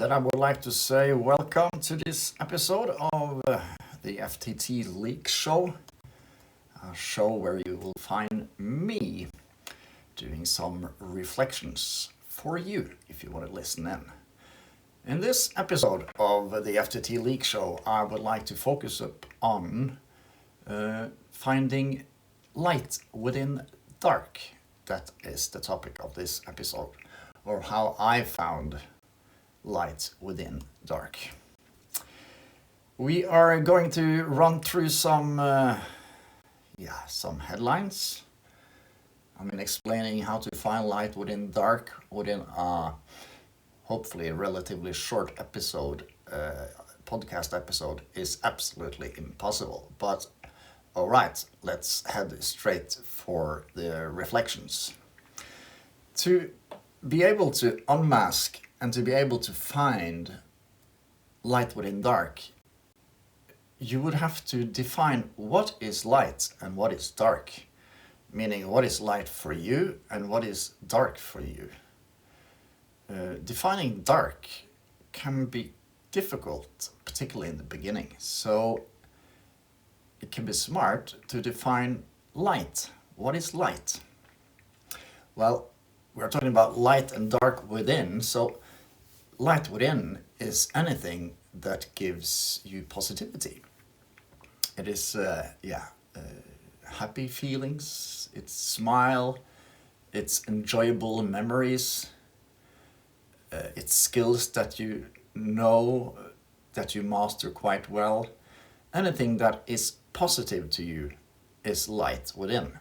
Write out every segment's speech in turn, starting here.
Then I would like to say welcome to this episode of the FTT Leak Show, a show where you will find me doing some reflections for you if you want to listen in. In this episode of the FTT Leak Show, I would like to focus up on finding light within dark. That is the topic of this episode, or how I found light within dark. We are going to run through some headlines. Explaining how to find light within dark within a hopefully relatively short episode. Podcast episode is absolutely impossible. But all right, let's head straight for the reflections. To be able to unmask and to be able to find light within dark, you would have to define what is light and what is dark. Meaning, what is light for you and what is dark for you. Defining dark can be difficult, particularly in the beginning. So it can be smart to define light. What is light? Well, we're talking about light and dark within. So light within is anything that gives you positivity. It is, happy feelings, it's smile, it's enjoyable memories, it's skills that you know, that you master quite well. Anything that is positive to you is light within.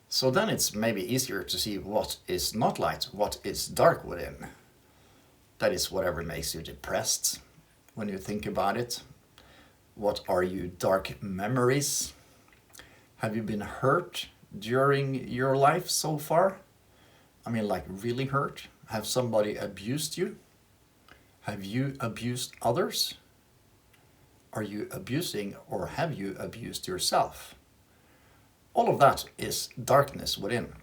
So then it's maybe easier to see what is not light, what is dark within. That is whatever makes you depressed when you think about it. What are your dark memories? Have you been hurt during your life so far? Really hurt? Have somebody abused you? Have you abused others? Are you abusing or have you abused yourself? All of that is darkness within.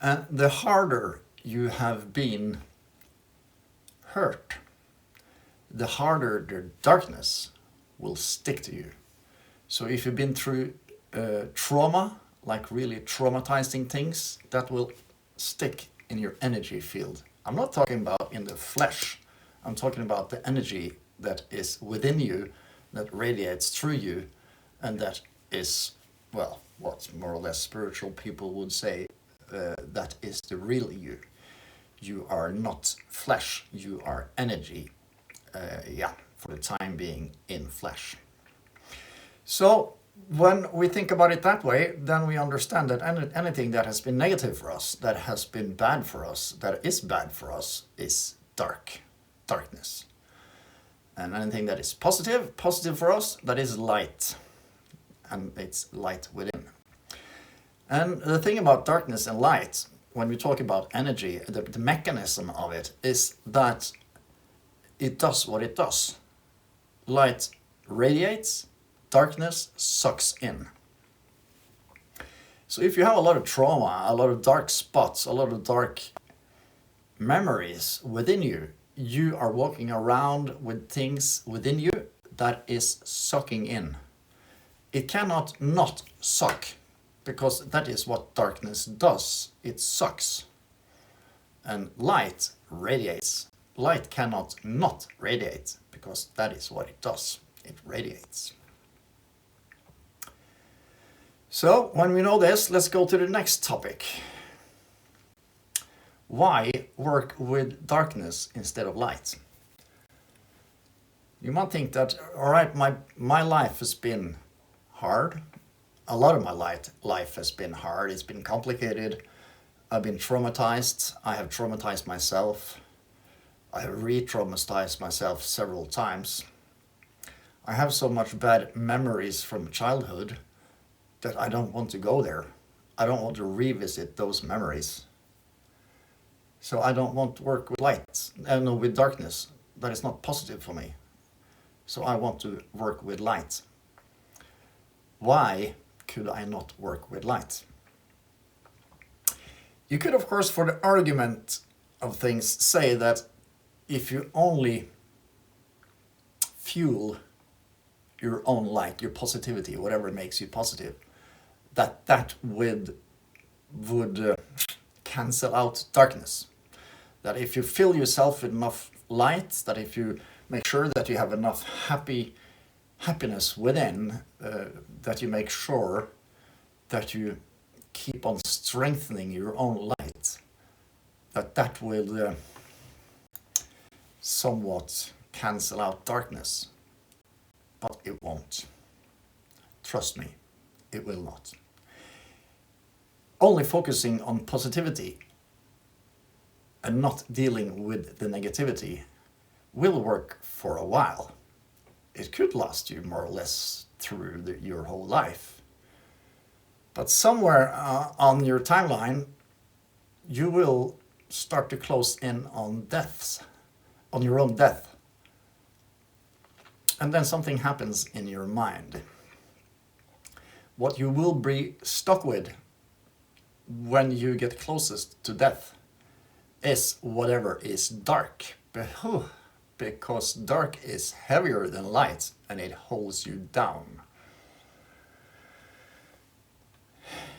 And the harder you have been hurt, the harder the darkness will stick to you. So if you've been through trauma, like really traumatizing things, that will stick in your energy field. I'm not talking about in the flesh. I'm talking about the energy that is within you, that radiates through you, and that is, what more or less spiritual people would say, that is the real you. You are not flesh, you are energy. For the time being in flesh. So when we think about it that way, then we understand that anything that has been negative for us, that has been bad for us, that is bad for us, is darkness. And anything that is positive for us, that is light. And it's light within. And the thing about darkness and light, when we talk about energy, the mechanism of it is that it does what it does. Light radiates, darkness sucks in. So if you have a lot of trauma, a lot of dark spots, a lot of dark memories within you, you are walking around with things within you that is sucking in. It cannot not suck, because that is what darkness does. It sucks. And light radiates. Light cannot not radiate, because that is what it does. It radiates. So, when we know this, let's go to the next topic. Why work with darkness instead of light? You might think that, all right, my life has been hard. A lot of my life has been hard. It's been complicated. I've been traumatized. I have traumatized myself. I have re-traumatized myself several times. I have so much bad memories from childhood that I don't want to go there. I don't want to revisit those memories. So I don't want to work with light, with darkness. That is not positive for me. So I want to work with light. Why could I not work with light? You could, of course, for the argument of things, say that if you only fuel your own light, your positivity, whatever makes you positive, that would cancel out darkness. That if you fill yourself with enough light, that if you make sure that you have enough happiness within, that you make sure that you keep on strengthening your own light, that will somewhat cancel out darkness. But it won't. Trust me, it will not. Only focusing on positivity and not dealing with the negativity will work for a while. It could last you more or less through your whole life. But somewhere on your timeline, you will start to close in on deaths, on your own death. And then something happens in your mind. What you will be stuck with when you get closest to death is whatever is dark. Because dark is heavier than light and it holds you down.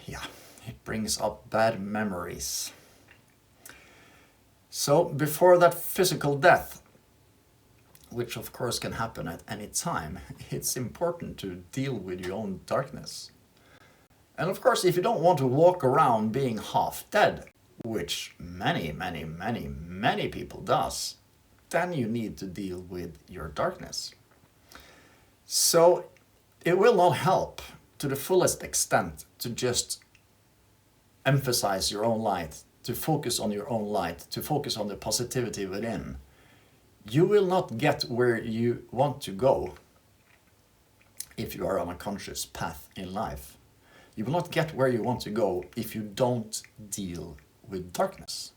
Yeah, it brings up bad memories. So before that physical death, which of course can happen at any time, it's important to deal with your own darkness. And of course, if you don't want to walk around being half dead, which many people does, then you need to deal with your darkness. So it will not help to the fullest extent to just emphasize your own light, to focus on your own light, to focus on the positivity within. You will not get where you want to go if you are on a conscious path in life. You will not get where you want to go if you don't deal with darkness.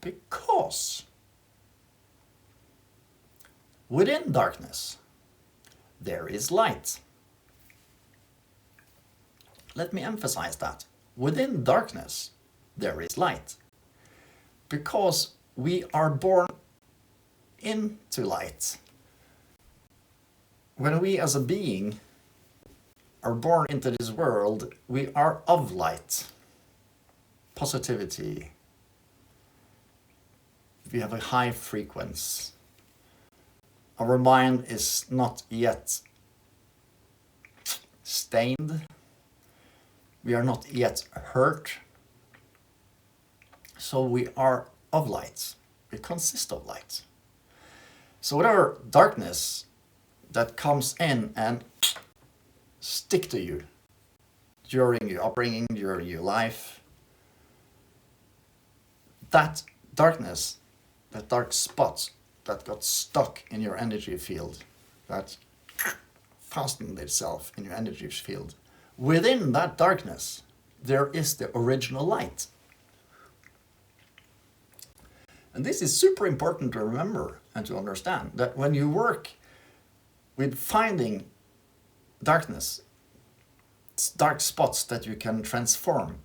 Because within darkness, there is light. Let me emphasize that. Within darkness, there is light. Because we are born into light. When we as a being are born into this world, we are of light, positivity. We have a high frequency. Our mind is not yet stained. We are not yet hurt. So we are of light. We consist of light. So whatever darkness that comes in and stick to you during your upbringing, during your life, that darkness, that dark spot that got stuck in your energy field, that fastened itself in your energy field, within that darkness, there is the original light. And this is super important to remember and to understand, that when you work with finding darkness, dark spots that you can transform,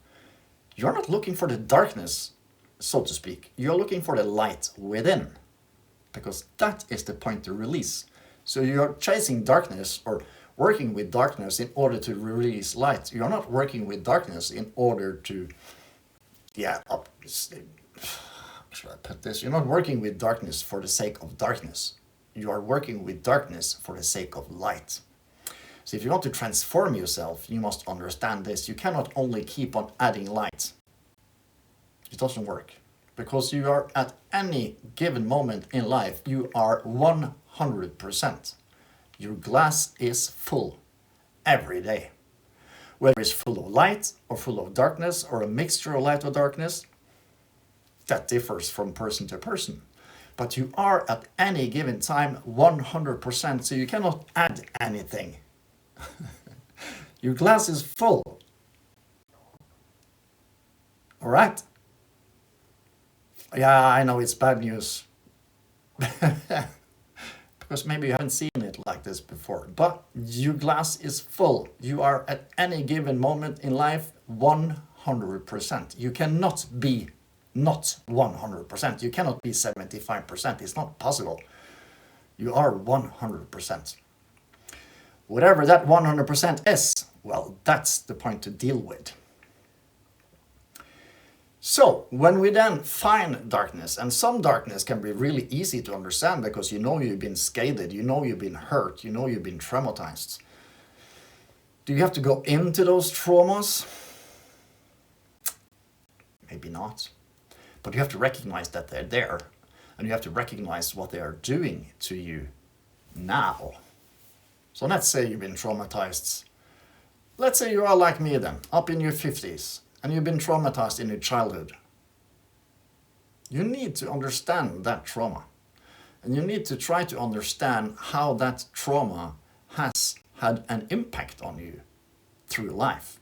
you're not looking for the darkness, so to speak. You're looking for the light within, because that is the point to release. So you're chasing darkness or working with darkness in order to release light. You're not working with darkness in order to, how should I put this? You're not working with darkness for the sake of darkness. You are working with darkness for the sake of light. So if you want to transform yourself, you must understand this. You cannot only keep on adding light. It doesn't work. Because you are at any given moment in life, you are 100%. Your glass is full every day. Whether it's full of light or full of darkness or a mixture of light or darkness, that differs from person to person. But you are at any given time 100%, so you cannot add anything. Your glass is full. All right? Yeah, I know it's bad news. Because maybe you haven't seen it like this before. But your glass is full. You are at any given moment in life 100%. You cannot be not 100%. You cannot be 75%. It's not possible. You are 100%. Whatever that 100% is, well, that's the point to deal with. So when we then find darkness, and some darkness can be really easy to understand because you know you've been scathed, you know you've been hurt, you know you've been traumatized. Do you have to go into those traumas? Maybe not. But you have to recognize that they're there, and you have to recognize what they are doing to you now. So let's say you've been traumatized. Let's say you are like me then, up in your 50s, and you've been traumatized in your childhood. You need to understand that trauma. And you need to try to understand how that trauma has had an impact on you through life.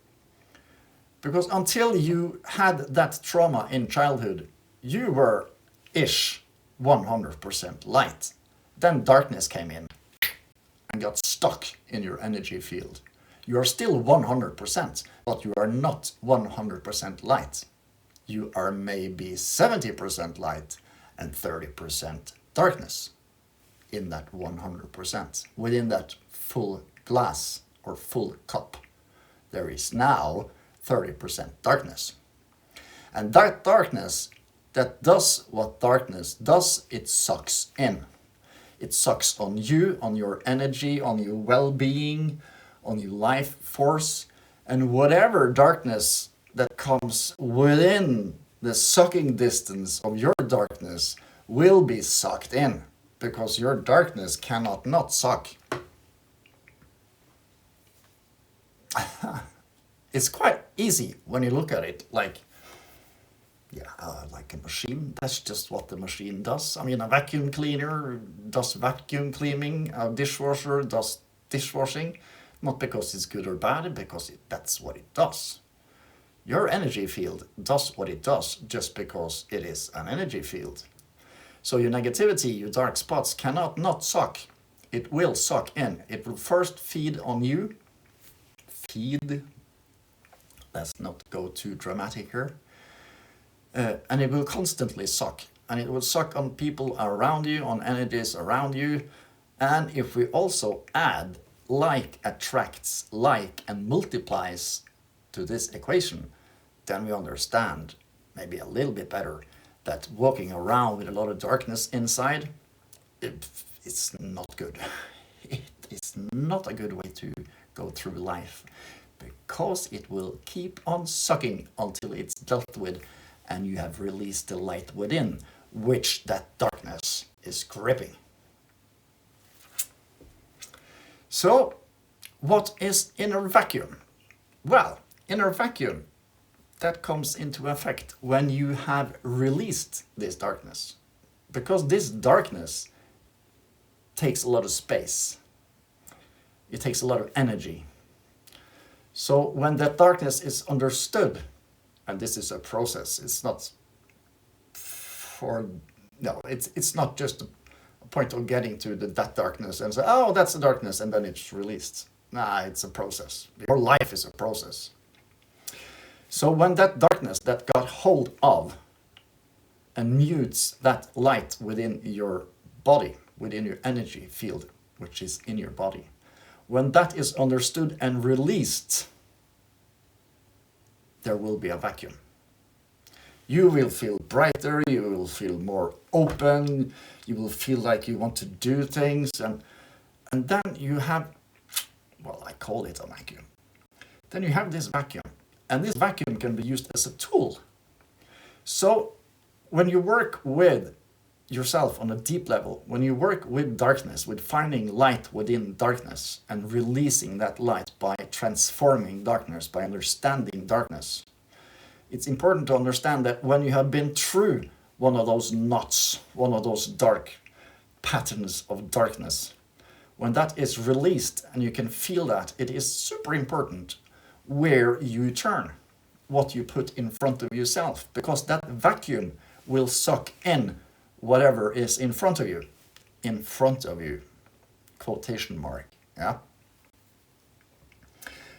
Because until you had that trauma in childhood, you were 100% light. Then darkness came in and got stuck in your energy field. You are still 100%, but you are not 100% light. You are maybe 70% light and 30% darkness in that 100%. Within that full glass or full cup, there is now 30% darkness. And that darkness, that does what darkness does, it sucks in. It sucks on you, on your energy, on your well-being, on your life force, and whatever darkness that comes within the sucking distance of your darkness will be sucked in, because your darkness cannot not suck. It's quite easy when you look at it, like a machine. That's just what the machine does. I mean, a vacuum cleaner does vacuum cleaning, a dishwasher does dishwashing, not because it's good or bad, because that's what it does. Your energy field does what it does just because it is an energy field. So your negativity, your dark spots cannot not suck. It will suck in. It will first feed on you. Feed. Let's not go too dramatic here. And it will constantly suck. And it will suck on people around you, on energies around you. And if we also add like attracts like and multiplies to this equation, then we understand maybe a little bit better that walking around with a lot of darkness inside, it's not good. It is not a good way to go through life, because it will keep on sucking until it's dealt with and you have released the light within, which that darkness is gripping. So, what is inner vacuum? Well, inner vacuum, that comes into effect when you have released this darkness. Because this darkness takes a lot of space. It takes a lot of energy. So when that darkness is understood, and this is a process, it's not it's not just a point of getting to that darkness and say, oh, that's the darkness, and then it's released. Nah, it's a process. Your life is a process. So when that darkness that got hold of and mutes that light within your body, within your energy field, which is in your body, when that is understood and released, there will be a vacuum. You will feel brighter, you will feel more open, you will feel like you want to do things, and then you have, well, I call it a vacuum. Then you have this vacuum, and this vacuum can be used as a tool. So when you work with yourself on a deep level, when you work with darkness, with finding light within darkness and releasing that light by transforming darkness, by understanding darkness, it's important to understand that when you have been through one of those knots, one of those dark patterns of darkness, when that is released and you can feel that, it is super important where you turn, what you put in front of yourself, because that vacuum will suck in whatever is in front of you, quotation mark, yeah?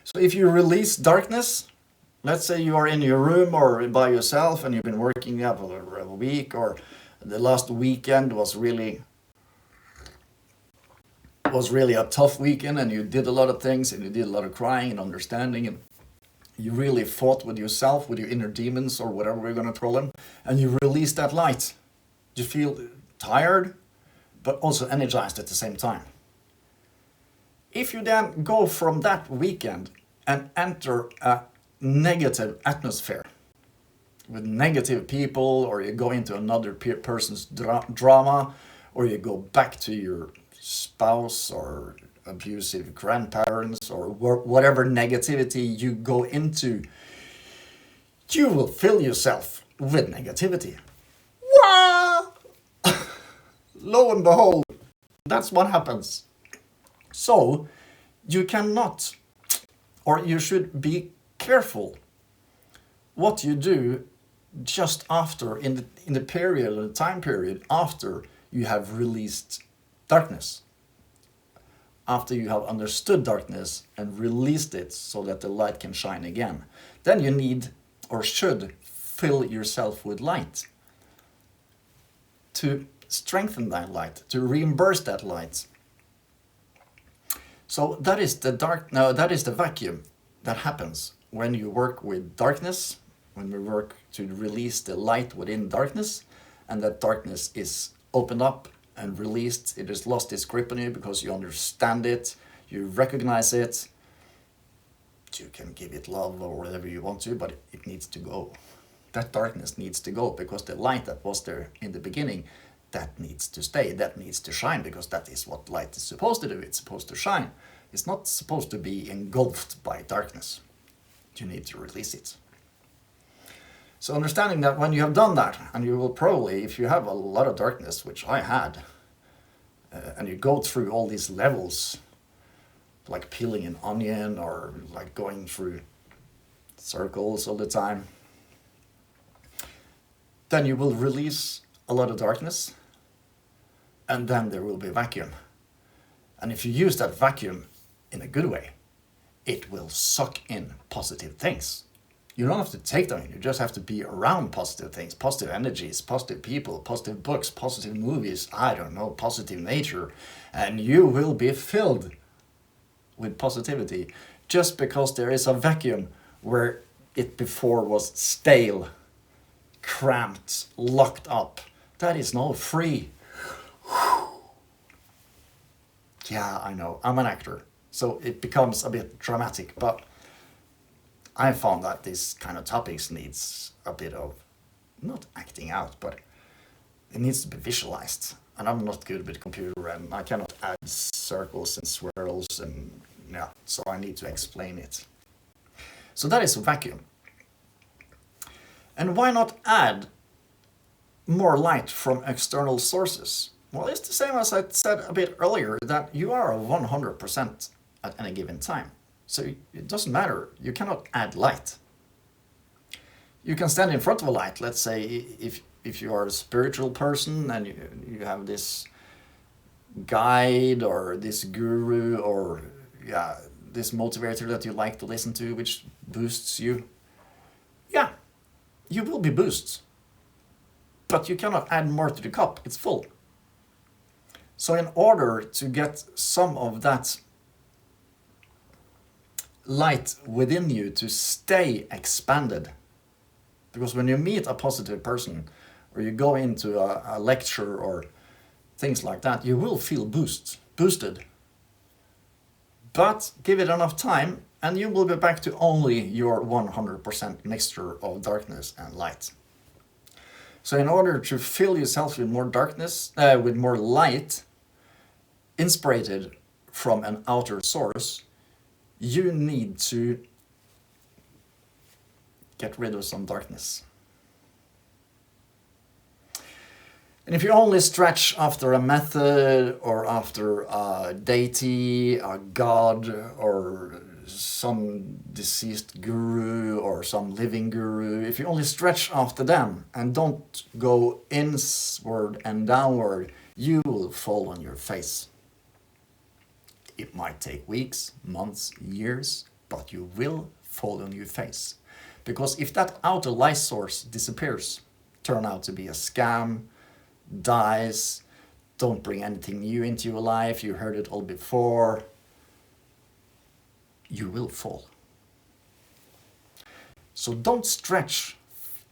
So if you release darkness, Let's say you are in your room or by yourself and you've been working up for a week, or the last weekend was really a tough weekend, and you did a lot of things and you did a lot of crying and understanding, and you really fought with yourself, with your inner demons or whatever we're going to call them, and you release that light. You feel tired but also energized at the same time. If you then go from that weekend and enter a negative atmosphere with negative people, or you go into another person's drama, or you go back to your spouse or abusive grandparents, or whatever negativity you go into, you will fill yourself with negativity. Wow! Lo and behold, that's what happens. So you cannot, or you should be careful what you do just after, in the period, the time period after you have released darkness. After you have understood darkness and released it so that the light can shine again. Then you need, or should, fill yourself with light to strengthen that light, to reimburse that light. So that is the vacuum that happens when you work with darkness, when we work to release the light within darkness, and that darkness is opened up and released. It has lost its grip on you because you understand it, you recognize it. You can give it love or whatever you want to, but it needs to go. That darkness needs to go, because the light that was there in the beginning, that needs to stay, that needs to shine, because that is what light is supposed to do. It's supposed to shine. It's not supposed to be engulfed by darkness. You need to release it. So understanding that when you have done that, and you will probably, if you have a lot of darkness, which I had, and you go through all these levels, like peeling an onion, or like going through circles all the time, then you will release a lot of darkness, and then there will be a vacuum. And if you use that vacuum in a good way, it will suck in positive things. You don't have to take them in, you just have to be around positive things, positive energies, positive people, positive books, positive movies, I don't know, positive nature, and you will be filled with positivity, just because there is a vacuum where it before was stale, cramped, locked up. That is now free. Yeah, I know, I'm an actor, so it becomes a bit dramatic, but I found that this kind of topics needs a bit of, not acting out, but it needs to be visualized. And I'm not good with computer, and I cannot add circles and swirls, and yeah, so I need to explain it. So that is a vacuum. And why not add more light from external sources? Well, it's the same as I said a bit earlier, that you are 100% at any given time. So it doesn't matter, you cannot add light. You can stand in front of a light, let's say if you are a spiritual person and you have this guide or this guru or this motivator that you like to listen to, which boosts you. Yeah, you will be boosted, but you cannot add more to the cup, it's full. So in order to get some of that light within you to stay expanded, because when you meet a positive person or you go into a lecture or things like that, you will feel boosted. But give it enough time and you will be back to only your 100% mixture of darkness and light. So in order to fill yourself with more darkness, with more light, inspired from an outer source, you need to get rid of some darkness. And if you only stretch after a method or after a deity, a god, or some deceased guru or some living guru, if you only stretch after them and don't go inward and downward, you will fall on your face. It might take weeks, months, years, but you will fall on your face. Because if that outer light source disappears, turn out to be a scam, dies, don't bring anything new into your life, you heard it all before, you will fall. So don't stretch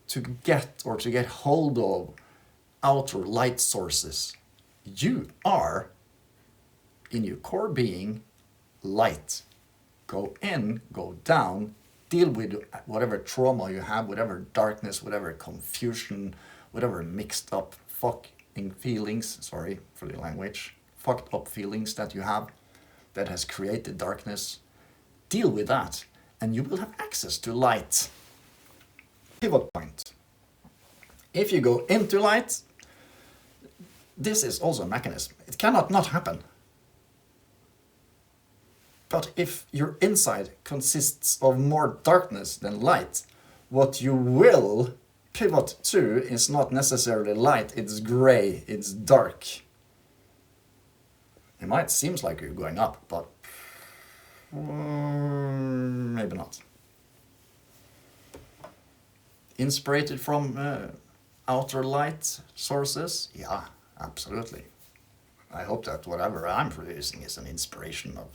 to get hold of outer light sources. You are, in your core being, light. Go in, go down, deal with whatever trauma you have, whatever darkness, whatever confusion, whatever mixed up fucking feelings, sorry for the language, fucked up feelings that you have that has created darkness. Deal with that and you will have access to light. Pivot point. If you go into light, this is also a mechanism. It cannot not happen. But if your inside consists of more darkness than light, what you will pivot to is not necessarily light, it's gray, it's dark. It might seem like you're going up, but maybe not. Inspired from outer light sources? Yeah, absolutely. I hope that whatever I'm producing is an inspiration of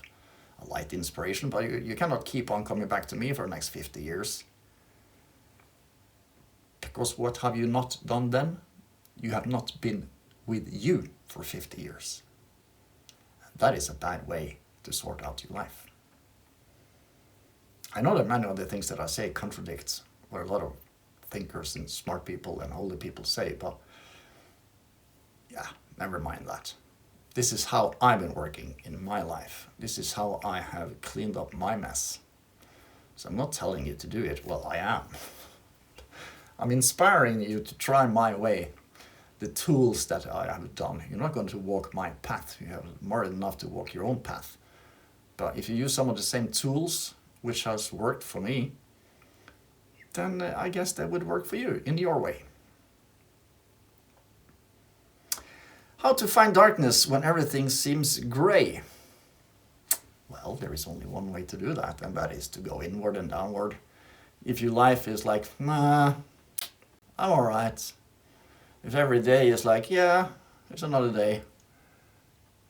a light inspiration, but you cannot keep on coming back to me for the next 50 years. Because what have you not done then? You have not been with you for 50 years. That is a bad way to sort out your life. I know that many of the things that I say contradict what a lot of thinkers and smart people and older people say, but yeah, never mind that. This is how I've been working in my life. This is how I have cleaned up my mess. So I'm not telling you to do it. Well, I am. I'm inspiring you to try my way, the tools that I have done. You're not going to walk my path. You have more than enough to walk your own path. But if you use some of the same tools, which has worked for me, then I guess that would work for you in your way. How to find darkness when everything seems gray? Well, there is only one way to do that, and that is to go inward and downward. If your life is like, nah, I'm alright. If every day is like, yeah, it's another day.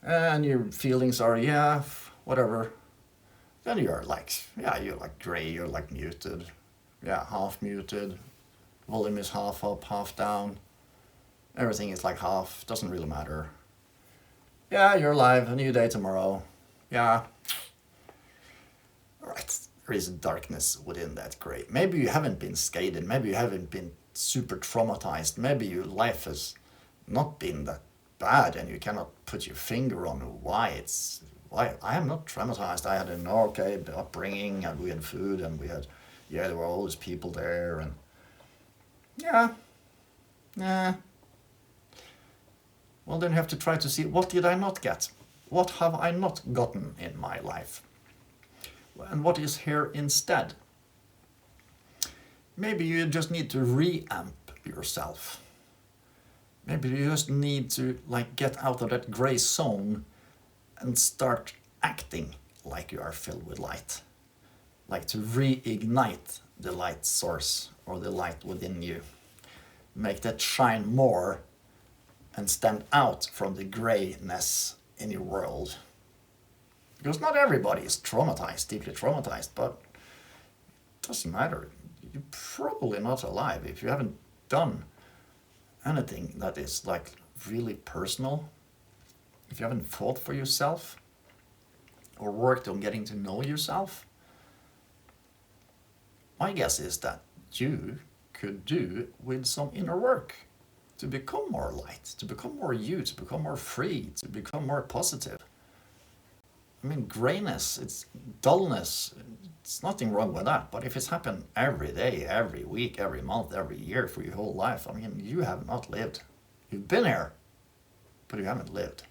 And your feelings are, yeah, whatever. Then you're like, yeah, you're like gray, you're like muted. Yeah, half muted. Volume is half up, half down. Everything is like half, doesn't really matter. Yeah, you're alive, a new day tomorrow. Yeah. Alright, there is a darkness within that gray. Maybe you haven't been skated, maybe you haven't been super traumatized, maybe your life has not been that bad and you cannot put your finger on why I am not traumatized. I had an okay upbringing and we had food and there were all those people there and yeah. Well, then you have to try to see, what did I not get? What have I not gotten in my life? And what is here instead? Maybe you just need to re-amp yourself. Maybe you just need to get out of that gray zone and start acting like you are filled with light. Like to reignite the light source or the light within you. Make that shine more and stand out from the grayness in your world. Because not everybody is traumatized, deeply traumatized, but it doesn't matter. You're probably not alive if you haven't done anything that is really personal. If you haven't fought for yourself or worked on getting to know yourself, my guess is that you could do with some inner work to become more light, to become more you, to become more free, to become more positive. I mean, grayness, it's dullness, it's nothing wrong with that. But if it's happened every day, every week, every month, every year for your whole life, I mean, you have not lived. You've been here, but you haven't lived.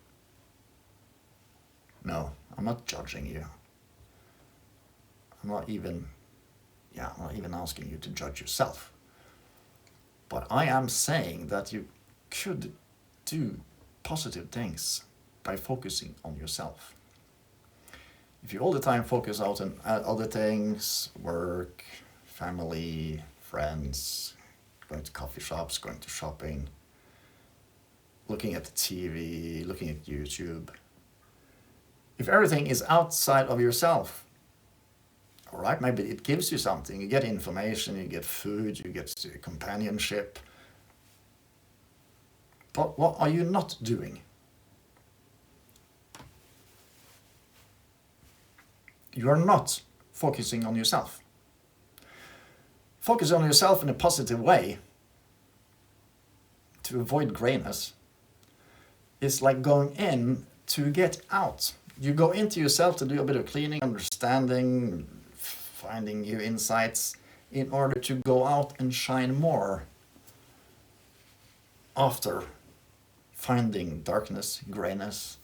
No, I'm not judging you. I'm not even asking you to judge yourself. But I am saying that you could do positive things by focusing on yourself. If you all the time focus out on other things, work, family, friends, going to coffee shops, going to shopping, looking at the TV, looking at YouTube. If everything is outside of yourself, all right, maybe it gives you something. You get information, you get food, you get companionship. But what are you not doing? You are not focusing on yourself. Focus on yourself in a positive way to avoid grayness is like going in to get out. You go into yourself to do a bit of cleaning, understanding, finding new insights in order to go out and shine more after finding darkness, grayness,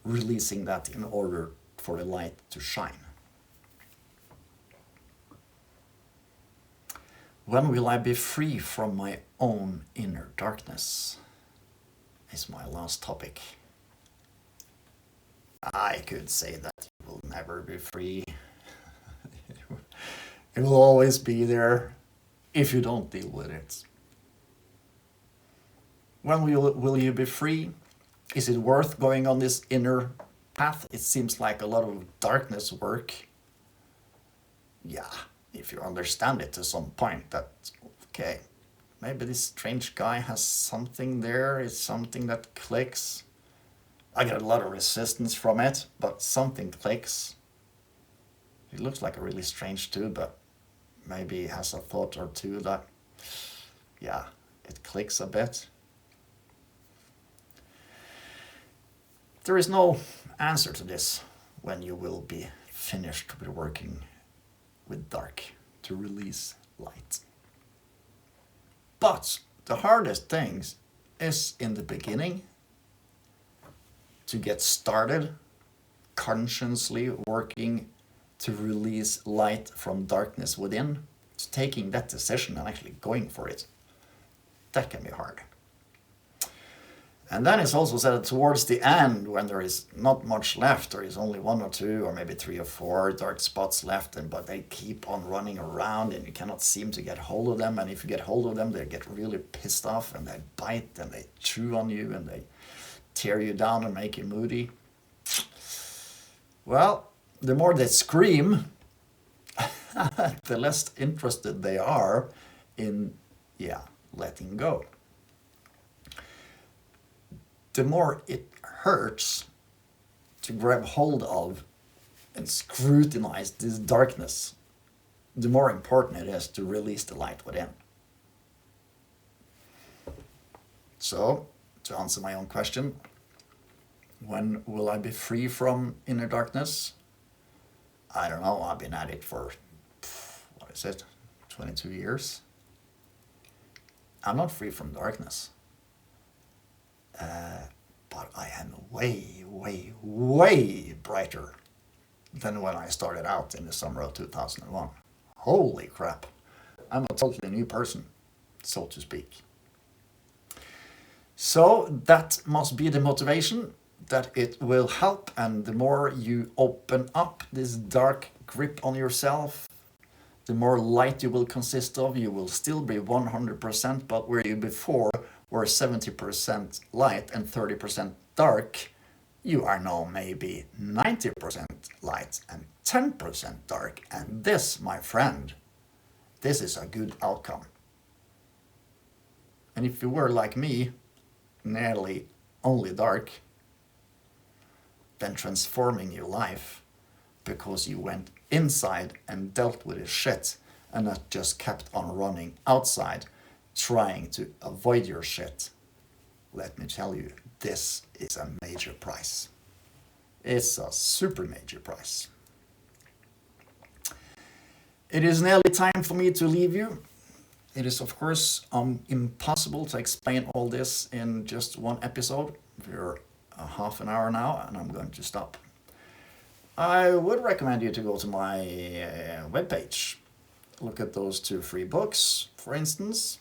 releasing that in order for the light to shine. When will I be free from my own inner darkness? Is my last topic. I could say that you will never be free. It will always be there if you don't deal with it. When will you be free? Is it worth going on this inner path? It seems like a lot of darkness work. Yeah, if you understand it to some point, that's okay. Maybe this strange guy has something there, it's something that clicks. I get a lot of resistance from it, but something clicks. He looks like a really strange dude, but maybe he has a thought or two that, yeah, it clicks a bit. There is no answer to this when you will be finished with working with dark to release light. But the hardest thing is in the beginning to get started consciously working to release light from darkness within. It's taking that decision and actually going for it. That can be hard. And then it's also said that towards the end, when there is not much left, there is only 1 or 2 or maybe 3 or 4 dark spots left, but they keep on running around and you cannot seem to get hold of them. And if you get hold of them, they get really pissed off and they bite and they chew on you and they tear you down and make you moody. Well, the more they scream, the less interested they are in, letting go. The more it hurts to grab hold of and scrutinize this darkness, the more important it is to release the light within. So, to answer my own question, when will I be free from inner darkness? I don't know, I've been at it for, 22 years? I'm not free from darkness. But I am way, way, way brighter than when I started out in the summer of 2001. Holy crap. I'm a totally new person, so to speak. So that must be the motivation, that it will help, and the more you open up this dark grip on yourself, the more light you will consist of. You will still be 100%, but where you before were 70% light and 30% dark, you are now maybe 90% light and 10% dark. And this, my friend, this is a good outcome. And if you were like me, nearly only dark, then transforming your life because you went inside and dealt with his shit and not just kept on running outside trying to avoid your shit. Let me tell you, this is a major price. It's a super major price. It is nearly time for me to leave you. It is, of course, impossible to explain all this in just one episode. We're a half an hour now, and I'm going to stop. I would recommend you to go to my webpage. Look at those 2 free books, for instance.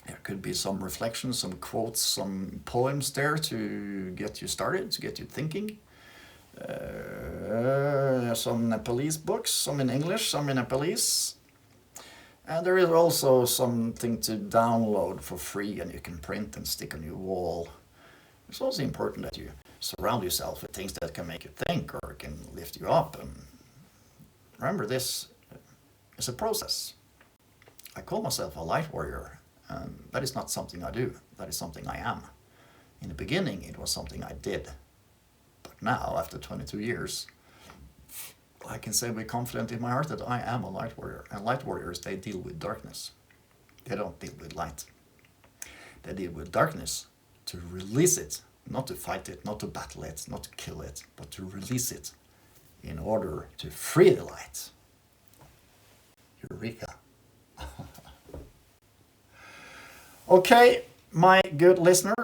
There could be some reflections, some quotes, some poems there to get you started, to get you thinking. some Nepalese books, some in English, some in Nepalese. And there is also something to download for free and you can print and stick on your wall. It's also important that you surround yourself with things that can make you think or can lift you up. And remember, this is a process. I call myself a light warrior, and that is not something I do. That is something I am. In the beginning, it was something I did. But now, after 22 years, I can say with confidence in my heart that I am a light warrior. And light warriors, they deal with darkness. They don't deal with light. They deal with darkness to release it, not to fight it, not to battle it, not to kill it, but to release it in order to free the light. Eureka. Okay, my good listener,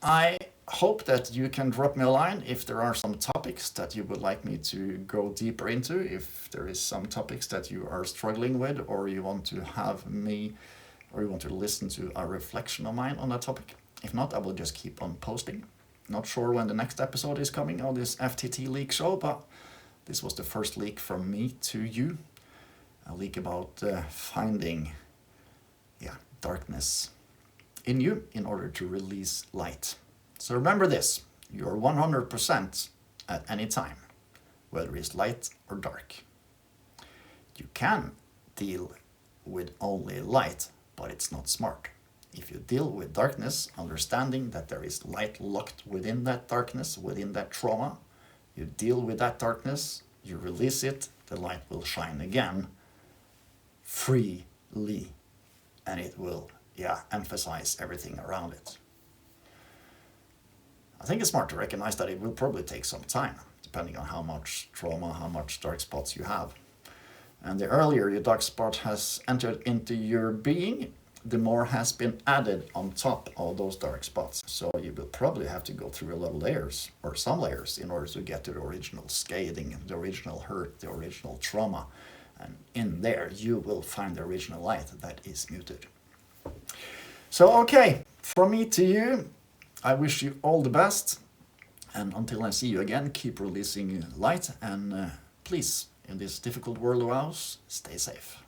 I hope that you can drop me a line if there are some topics that you would like me to go deeper into, if there is some topics that you are struggling with, or you want to have me, or you want to listen to a reflection of mine on that topic. If not, I will just keep on posting. Not sure when the next episode is coming on this FTT Leak Show, but this was the first leak from me to you. A leak about finding darkness in you in order to release light. So remember this, you're 100% at any time, whether it's light or dark. You can deal with only light, but it's not smart. If you deal with darkness, understanding that there is light locked within that darkness, within that trauma, you deal with that darkness, you release it, the light will shine again freely, and it will emphasize everything around it. I think it's smart to recognize that it will probably take some time, depending on how much trauma, how much dark spots you have. And the earlier your dark spot has entered into your being, the more has been added on top of those dark spots. So you will probably have to go through a lot of layers, or some layers, in order to get to the original scathing, the original hurt, the original trauma. And in there, you will find the original light that is muted. So, okay, from me to you, I wish you all the best. And until I see you again, keep releasing light. And please, in this difficult world of ours, stay safe.